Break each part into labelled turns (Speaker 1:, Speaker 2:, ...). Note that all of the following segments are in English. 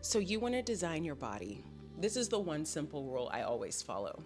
Speaker 1: So you want to design your body. This is the one simple rule I always follow.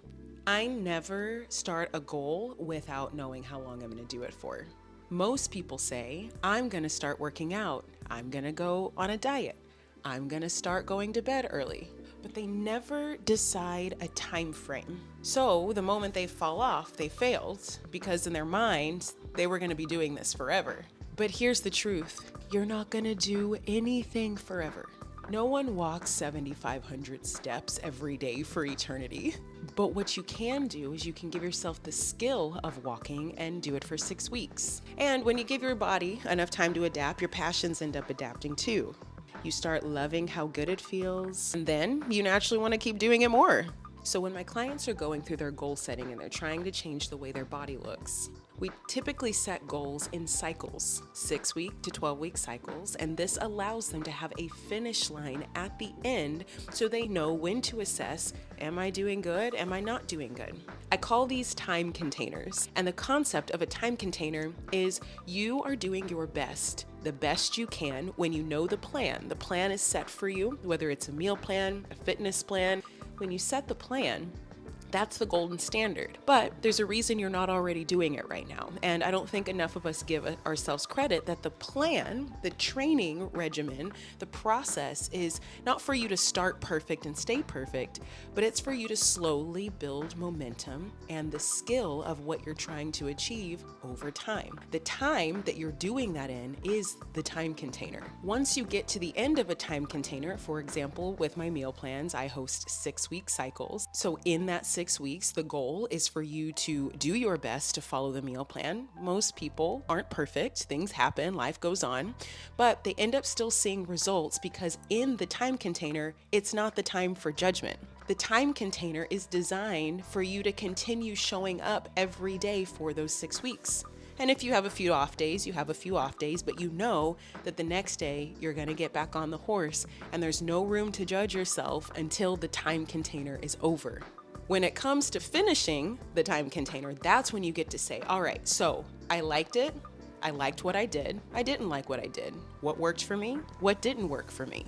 Speaker 1: I never start a goal without knowing how long I'm going to do it for. Most people say, I'm going to start working out. I'm going to go on a diet. I'm going to start going to bed early. But they never decide a time frame. So the moment they fall off, they failed because in their minds, they were going to be doing this forever. But here's the truth. You're not going to do anything forever. No one walks 7,500 steps every day for eternity. But what you can do is you can give yourself the skill of walking and do it for 6 weeks. And when you give your body enough time to adapt, your passions end up adapting too. You start loving how good it feels, and then you naturally want to keep doing it more. So when my clients are going through their goal setting and they're trying to change the way their body looks, we typically set goals in cycles, 6-week to 12-week cycles, and this allows them to have a finish line at the end so they know when to assess, am I doing good, am I not doing good? I call these time containers, and the concept of a time container is you are doing your best, the best you can when you know the plan. The plan is set for you, whether it's a meal plan, a fitness plan. When you set the plan, that's the golden standard. But there's a reason you're not already doing it right now. And I don't think enough of us give ourselves credit that the plan, the training regimen, the process is not for you to start perfect and stay perfect, but it's for you to slowly build momentum and the skill of what you're trying to achieve over time. The time that you're doing that in is the time container. Once you get to the end of a time container, for example, with my meal plans, I host 6-week cycles. So in that 6 weeks, the goal is for you to do your best to follow the meal plan. Most people aren't perfect. Things happen, life goes on, but they end up still seeing results because in the time container, it's not the time for judgment. The time container is designed for you to continue showing up every day for those 6 weeks. And if you have a few off days, you have a few off days, but you know that the next day you're going to get back on the horse and there's no room to judge yourself until the time container is over. When it comes to finishing the time container, that's when you get to say, all right, so I liked it. I liked what I did. I didn't like what I did. What worked for me? What didn't work for me?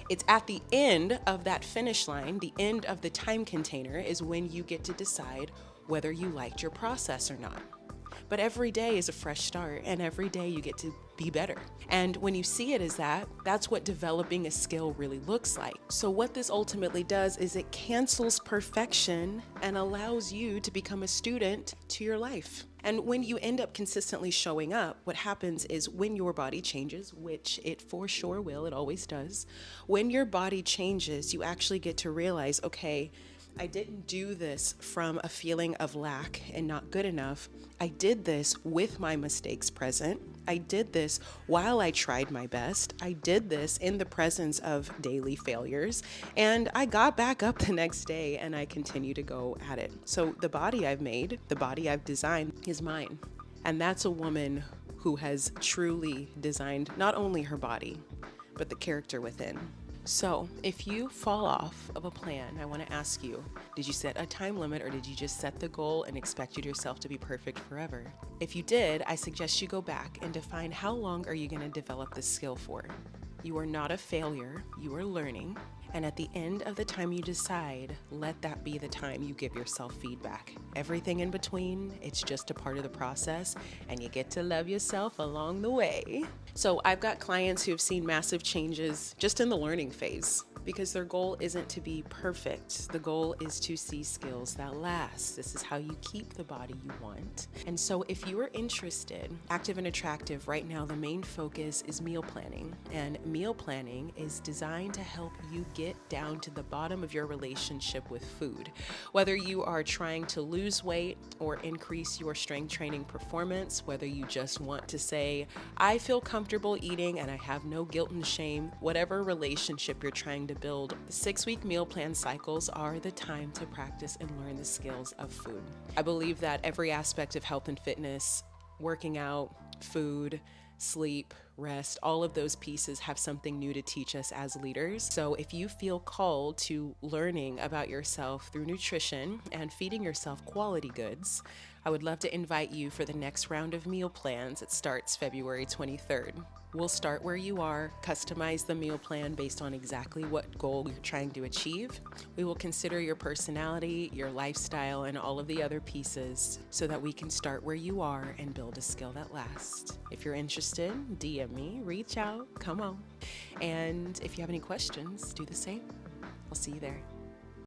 Speaker 1: It's at the end of that finish line, the end of the time container is when you get to decide whether you liked your process or not. But every day is a fresh start, and every day you get to be better. And when you see it as that, that's what developing a skill really looks like. So what this ultimately does is it cancels perfection and allows you to become a student to your life. And when you end up consistently showing up, what happens is when your body changes, which it for sure will, it always does, when your body changes, you actually get to realize, okay, I didn't do this from a feeling of lack and not good enough. I did this with my mistakes present. I did this while I tried my best. I did this in the presence of daily failures. And I got back up the next day and I continue to go at it. So the body I've made, the body I've designed is mine. And that's a woman who has truly designed not only her body, but the character within. So if you fall off of a plan, I want to ask you, did you set a time limit or did you just set the goal and expected yourself to be perfect forever? If you did, I suggest you go back and define how long are you going to develop this skill for. You are not a failure, you are learning. And at the end of the time you decide, let that be the time you give yourself feedback. Everything in between, it's just a part of the process and you get to love yourself along the way. So I've got clients who have seen massive changes just in the learning phase because their goal isn't to be perfect. The goal is to see skills that last. This is how you keep the body you want. And so if you are interested, Active and Attractive, right now the main focus is meal planning. And meal planning is designed to help you get down to the bottom of your relationship with food. Whether you are trying to lose weight or increase your strength training performance, whether you just want to say, I feel comfortable eating and I have no guilt and shame, whatever relationship you're trying to build, the 6-week meal plan cycles are the time to practice and learn the skills of food. I believe that every aspect of health and fitness, working out, food, sleep, rest, all of those pieces have something new to teach us as leaders. So if you feel called to learning about yourself through nutrition and feeding yourself quality goods, I would love to invite you for the next round of meal plans. It starts February 23rd. We'll start where you are, customize the meal plan based on exactly what goal you're trying to achieve. We will consider your personality, your lifestyle, and all of the other pieces so that we can start where you are and build a skill that lasts. If you're interested, DM me, reach out, come on. And if you have any questions, do the same. I'll see you there.